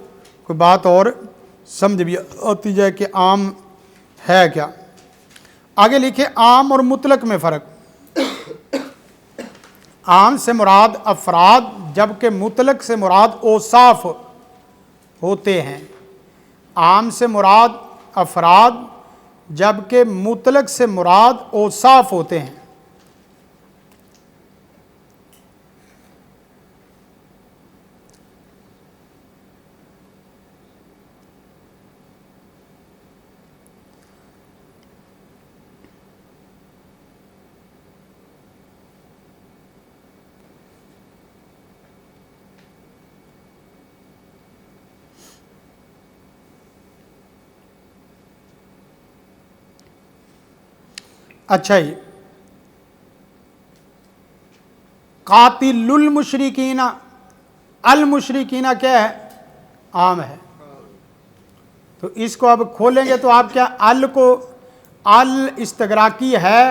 کوئی بات اور سمجھ بھی آتی جائے کہ عام ہے کیا۔ آگے لکھے عام اور مطلق میں فرق۔ عام سے مراد افراد جبکہ مطلق سے مراد اوصاف ہوتے ہیں۔ عام سے مراد افراد جبکہ مطلق سے مراد اوصاف ہوتے ہیں۔ اچھا جی، قاتل المشرکین، المشرکین کیا ہے؟ عام ہے۔ تو اس کو اب کھولیں گے تو آپ کیا ال کو ال استغراقی ہے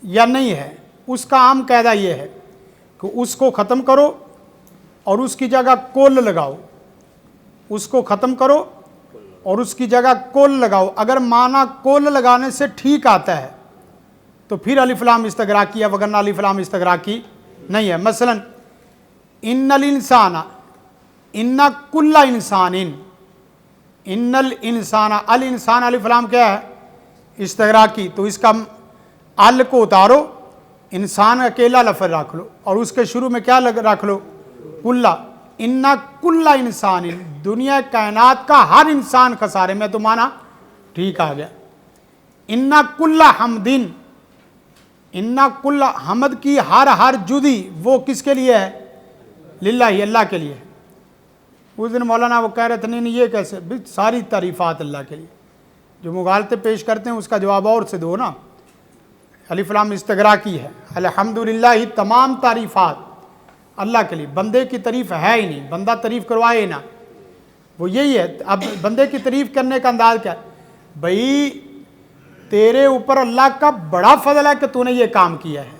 یا نہیں ہے؟ اس کا عام قاعدہ یہ ہے کہ اس کو ختم کرو اور اس کی جگہ کل لگاؤ، اس کو ختم کرو اور اس کی جگہ کل لگاؤ۔ اگر معنی کل لگانے سے ٹھیک آتا ہے تو پھر الف لام استغراقی ہے، وگرنہ الف لام استغراقی نہیں ہے۔ مثلا ان الانسان، ان کل انسان، ان الانسان، الانسان الف لام کیا ہے؟ استغراقی، تو اس کا ال کو اتارو، انسان اکیلا لفظ رکھ لو اور اس کے شروع میں کیا رکھ لو؟ کلا۔ ان کل انسان، دنیا کائنات کا ہر انسان خسارے میں، تو مانا ٹھیک آ گیا۔ ان کل حمدن، ان کل حمد کی ہر جزی وہ کس کے لیے ہے؟ للہ، اللہ کے لیے۔ اس دن مولانا وہ کہہ رہے تھے نہیں یہ کیسے، بھی ساری تعریفات اللہ کے لیے، جو مغالطے پیش کرتے ہیں اس کا جواب اور سے دو نا، الف لام استغراقی ہے، الحمدللہ ہی تمام تعریفات اللہ کے لیے، بندے کی تعریف ہے ہی نہیں، بندہ تعریف کروائے نا، وہ یہی ہے۔ اب بندے کی تعریف کرنے کا انداز کیا ہے؟ بھائی تیرے اوپر اللہ کا بڑا فضل ہے کہ تو نے یہ کام کیا ہے،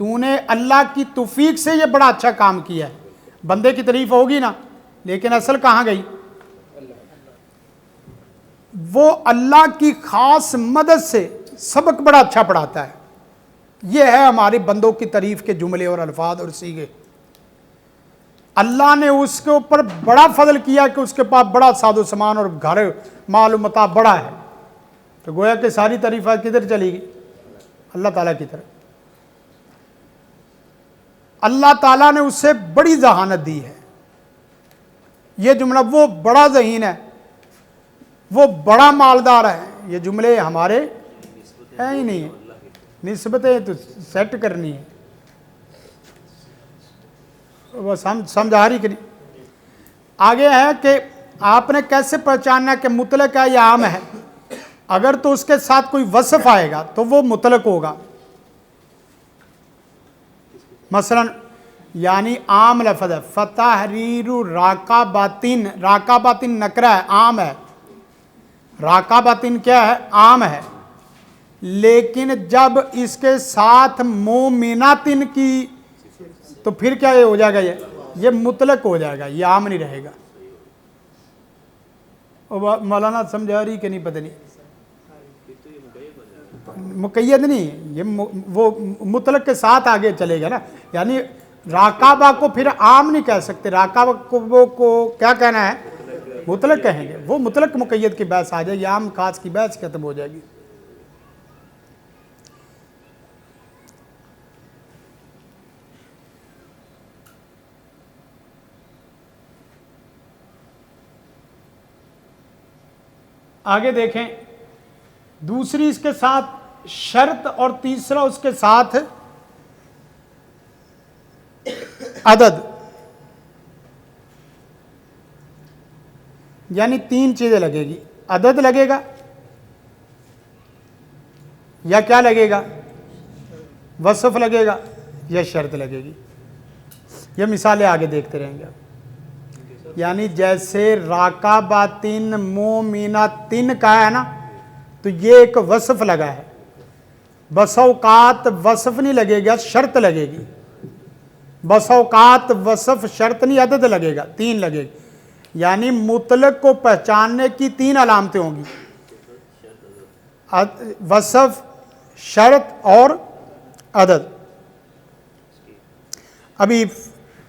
تو نے اللہ کی توفیق سے یہ بڑا اچھا کام کیا ہے، بندے کی تعریف ہوگی نا، لیکن اصل کہاں گئی؟ وہ اللہ کی خاص مدد سے سبق بڑا اچھا پڑھاتا ہے۔ یہ ہے ہمارے بندوں کی تعریف کے جملے اور الفاظ اور سیغے۔ اللہ نے اس کے اوپر بڑا فضل کیا کہ اس کے پاس بڑا ساز و سامان اور گھر مال و متاع بڑا ہے، تو گویا کہ ساری تعریفات کدھر چلی گئی؟ اللہ تعالیٰ کی طرف۔ اللہ تعالیٰ نے اس سے بڑی ذہانت دی ہے۔ یہ جملہ وہ بڑا ذہین ہے، وہ بڑا مالدار ہے، یہ جملے ہمارے ہیں ہی نہیں ہیں، نسبتیں تو سیٹ کرنی ہے، وہ سمجھ آ رہی کہ نہیں؟ آگے ہے کہ آپ نے کیسے پہچاننا کہ مطلق ہے یا عام ہے؟ اگر تو اس کے ساتھ کوئی وصف آئے گا تو وہ مطلق ہوگا، مثلا یعنی عام لفظ ہے، فتحریر راقباتن، راقباتن نکرہ ہے، عام ہے، راقباتن کیا ہے؟ عام ہے، لیکن جب اس کے ساتھ مومناتن کی تو پھر کیا یہ ہو جائے گا؟ یہ مطلق ہو جائے گا، یہ عام نہیں رہے گا۔ مولانا سمجھا رہی کہ نہیں؟ پتہ نہیں، مقید نہیں، یہ وہ مطلق کے ساتھ آگے چلے گا نا، یعنی راقبہ کو پھر عام نہیں کہہ سکتے، راقبہ کو کیا کہنا ہے؟ مطلق کہیں گے، وہ مطلق مقید کی بحث آ جائے گی، عام خاص کی بحث ختم ہو جائے گی۔ آگے دیکھیں، دوسری اس کے ساتھ شرط اور تیسرا اس کے ساتھ عدد، یعنی تین چیزیں لگے گی، عدد لگے گا یا کیا لگے گا؟ وصف لگے گا یا شرط لگے گی۔ یہ مثالیں آگے دیکھتے رہیں گے۔ یعنی جیسے راقباتن مومناتن کا ہے نا، تو یہ ایک وصف لگا ہے، بس اوقات وصف نہیں لگے گا، شرط لگے گی، بس اوقات وصف شرط نہیں، عدد لگے گا، تین لگے گی، یعنی مطلق کو پہچاننے کی تین علامتیں ہوں گی، وصف، شرط اور عدد۔ ابھی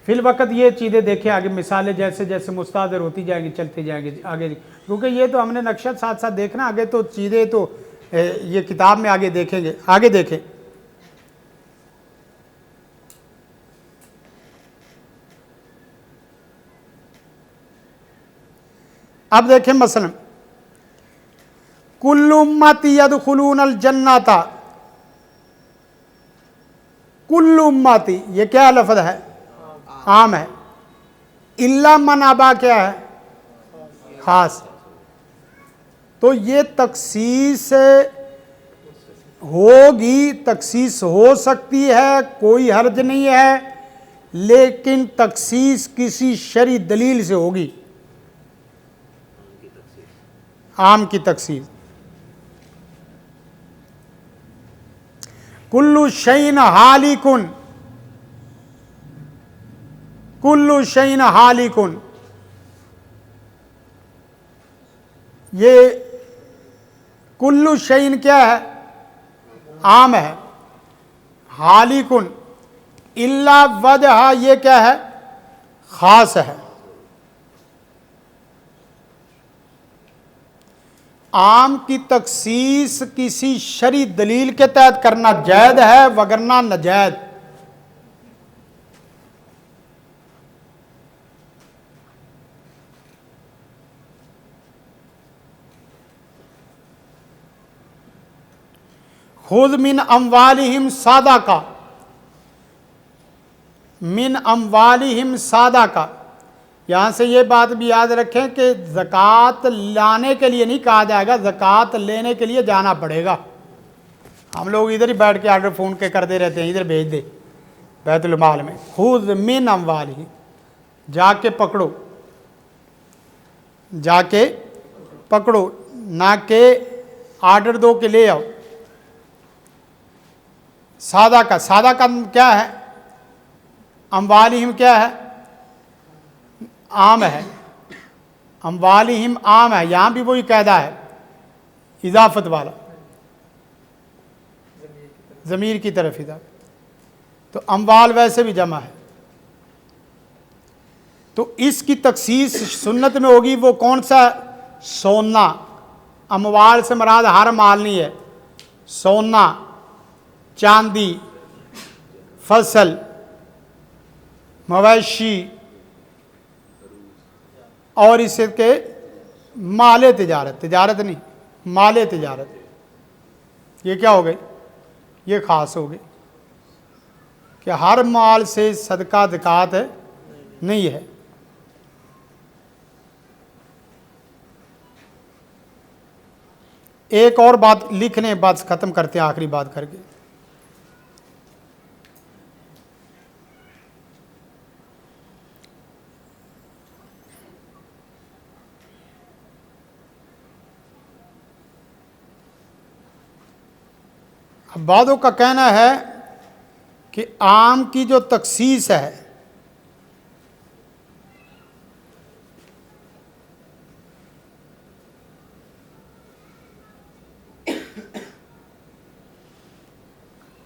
فی الوقت یہ چیزیں دیکھیں، آگے مثالیں جیسے جیسے مستحضر ہوتی جائیں گی چلتے جائیں گے آگے، کیونکہ یہ تو ہم نے نقشہ ساتھ ساتھ دیکھنا، آگے تو چیزیں تو یہ کتاب میں آگے دیکھیں گے۔ آگے دیکھیں، اب دیکھیں مثلا کل امتی یدخلون الجنۃ، کل امتی یہ کیا لفظ ہے؟ عام ہے، الا من ابا کیا ہے؟ خاص۔ تو یہ تخصیص ہوگی، تخصیص ہو سکتی ہے، کوئی حرج نہیں ہے، لیکن تخصیص کسی شرعی دلیل سے ہوگی، عام کی تخصیص۔ کل شیء ہالک، کل شیء ہالک، یہ کل شیء کیا ہے؟ عام ہے، ہالک الا وجہ یہ کیا ہے؟ خاص ہے۔ عام کی تخصیص کسی شرعی دلیل کے تحت کرنا جائز ہے، وگرنہ ناجائز۔ خذ من اموالہم صدقہ، من اموالہم صدقہ، یہاں سے یہ بات بھی یاد رکھیں کہ زکوٰۃ لانے کے لیے نہیں کہا جائے گا، زکوٰۃ لینے کے لیے جانا پڑے گا۔ ہم لوگ ادھر ہی بیٹھ کے آرڈر فون کے کرتے رہتے ہیں، ادھر بھیج دے بیت المال میں، خذ من اموالہم، جا کے پکڑو، جا کے پکڑو، نہ کہ آرڈر دو کہ لے آؤ۔ سادہ کا کیا ہے؟ اموالہم کیا ہے؟ عام ہے، اموالہم عام ہے، یہاں بھی وہی قاعدہ ہے اضافت والا، ضمیر کی طرف اضافت، تو اموال ویسے بھی جمع ہے، تو اس کی تخصیص سنت میں ہوگی۔ وہ کون سا؟ سونا۔ اموال سے مراد ہر مال نہیں ہے، سونا، چاندی، فصل، مویشی اور اس کے مال تجارت نہیں، مال تجارت، یہ کیا ہو گئی؟ یہ خاص ہو گئی کہ ہر مال سے صدقہ زکوٰۃ نہیں ہے۔ ایک اور بات لکھنے بات ختم کرتے ہیں، آخری بات کر کے۔ اب بعضوں کا کہنا ہے کہ عام کی جو تخصیص ہے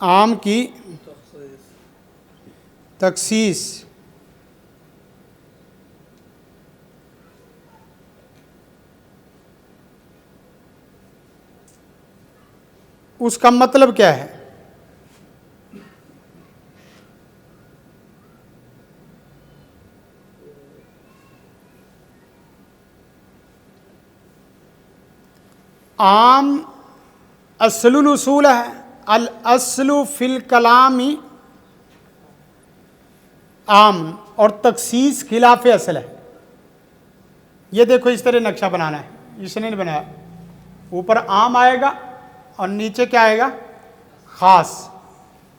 عام کی تخصیص اس کا مطلب کیا ہے؟ عام اصل الاصول ہے، الاصل فی الکلام عام، اور تخصیص خلاف اصل ہے۔ یہ دیکھو اس طرح نقشہ بنانا ہے، اس نے نہیں بنایا، اوپر عام آئے گا اور نیچے کیا آئے گا؟ خاص۔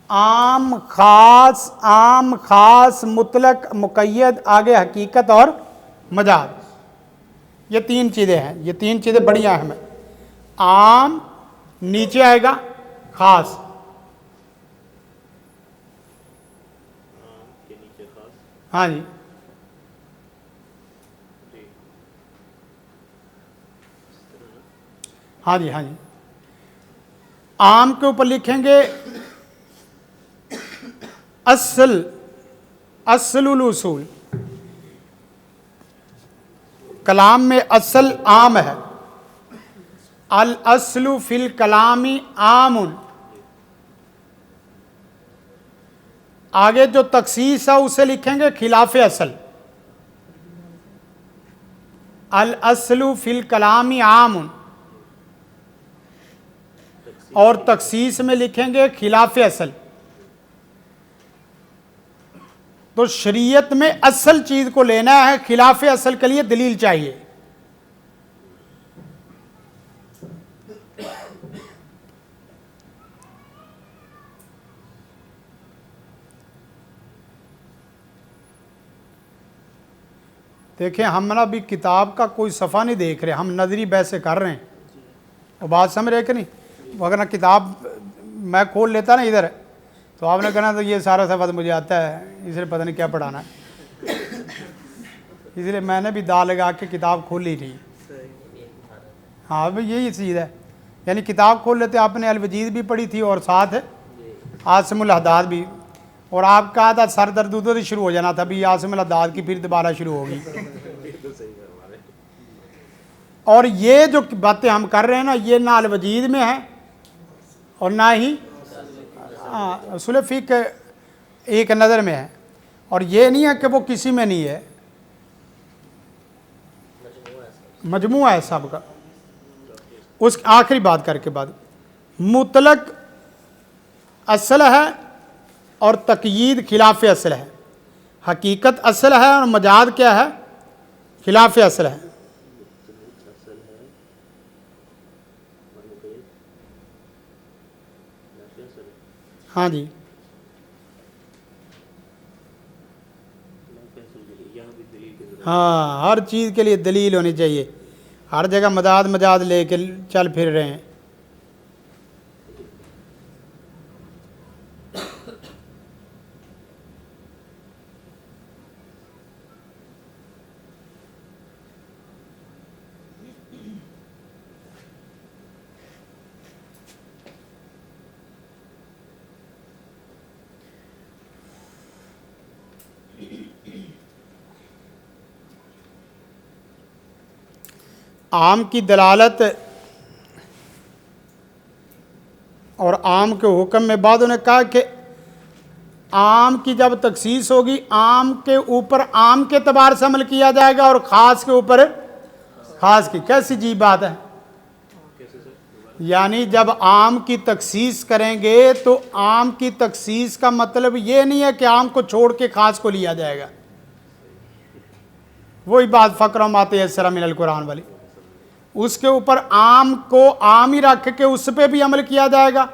عام خاص، عام خاص، مطلق مقید، آگے حقیقت اور مجاز، یہ تین چیزیں ہیں، یہ تین چیزیں بڑی اہم ہیں۔ عام، نیچے آئے گا خاص، ہاں جی، ہاں جی، ہاں جی، عام کے اوپر لکھیں گے اصل الاصول، کلام میں اصل عام ہے، الاصل فی الکلام عام، آگے جو تخصیص ہے اسے لکھیں گے خلاف اصل، الاصل فی الکلام عام، اور تخصیص میں لکھیں گے خلاف اصل۔ تو شریعت میں اصل چیز کو لینا ہے، خلاف اصل کے لیے دلیل چاہیے۔ دیکھیں ہم نا بھی کتاب کا کوئی صفحہ نہیں دیکھ رہے، ہم نظری بحثیں کر رہے ہیں، وہ بات سمجھ رہے کہ نہیں؟ اگر کتاب میں کھول لیتا نا ادھر، تو آپ نے کہنا تو یہ سارا صفحہ تو مجھے آتا ہے، اس لیے پتہ نہیں کیا پڑھانا ہے، اس لیے میں نے بھی دا لگا کے کتاب کھولی نہیں۔ ہاں بھئی یہی چیز ہے، یعنی کتاب کھول لیتے، آپ نے الوجیز بھی پڑھی تھی اور ساتھ عاصم الاحداث بھی، اور آپ کہا تھا سر درد ادھر ہی شروع ہو جانا تھا، بھی عاصم الاحداث کی پھر دوبارہ شروع ہوگی۔ اور یہ جو باتیں ہم کر رہے ہیں نا، یہ نہ الوجیز میں ہے اور نہ ہی اصول فقہ ایک نظر میں ہے، اور یہ نہیں ہے کہ وہ کسی میں نہیں ہے، مجموعہ ہے سب کا۔ اس آخری بات کر کے بعد، مطلق اصل ہے اور تقیید خلاف اصل ہے، حقیقت اصل ہے اور مجاز کیا ہے؟ خلاف اصل ہے. ہاں جی ہاں، ہر چیز کے لیے دلیل ہونی چاہیے. ہر جگہ مجاز لے کے چل پھر رہے ہیں. عام کی دلالت اور عام کے حکم میں بعضوں نے کہا کہ عام کی جب تخصیص ہوگی عام کے اوپر عام کے اعتبار سے عمل کیا جائے گا اور خاص کے اوپر خاص کی. کیسی عجیب بات ہے. یعنی جب عام کی تخصیص کریں گے تو عام کی تخصیص کا مطلب یہ نہیں ہے کہ عام کو چھوڑ کے خاص کو لیا جائے گا. وہی بات فقرہ مات یسر من القرآن والی. اس کے اوپر عام کو عام ہی رکھ کے اس پہ بھی عمل کیا جائے گا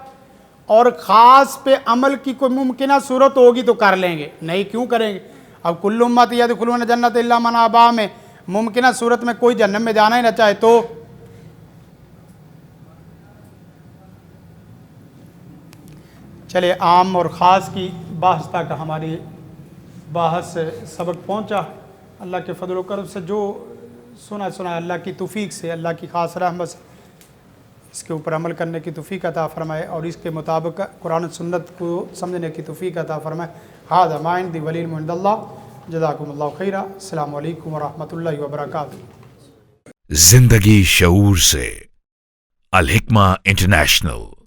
اور خاص پہ عمل کی کوئی ممکنہ صورت ہوگی تو کر لیں گے. نہیں کیوں کریں گے؟ اب کل امت یدخلون جنت الا من ابا میں ممکنہ صورت میں کوئی جہنم میں جانا ہی نہ چاہے تو چلے عام اور خاص کی بحث تک ہماری بحث سبق پہنچا. اللہ کے فضل و کرم سے جو سنا اللہ کی توفیق سے، اللہ کی خاص رحمت سے اس کے اوپر عمل کرنے کی توفیق عطا فرمائے اور اس کے مطابق قرآن و سنت کو سمجھنے کی توفیق عطا فرمائے. ھذا ما عندی والعلم عند اللہ. جزاکم اللہ خیرا. السلام علیکم ورحمۃ اللہ وبرکاتہ. زندگی شعور سے، الحکمہ انٹرنیشنل.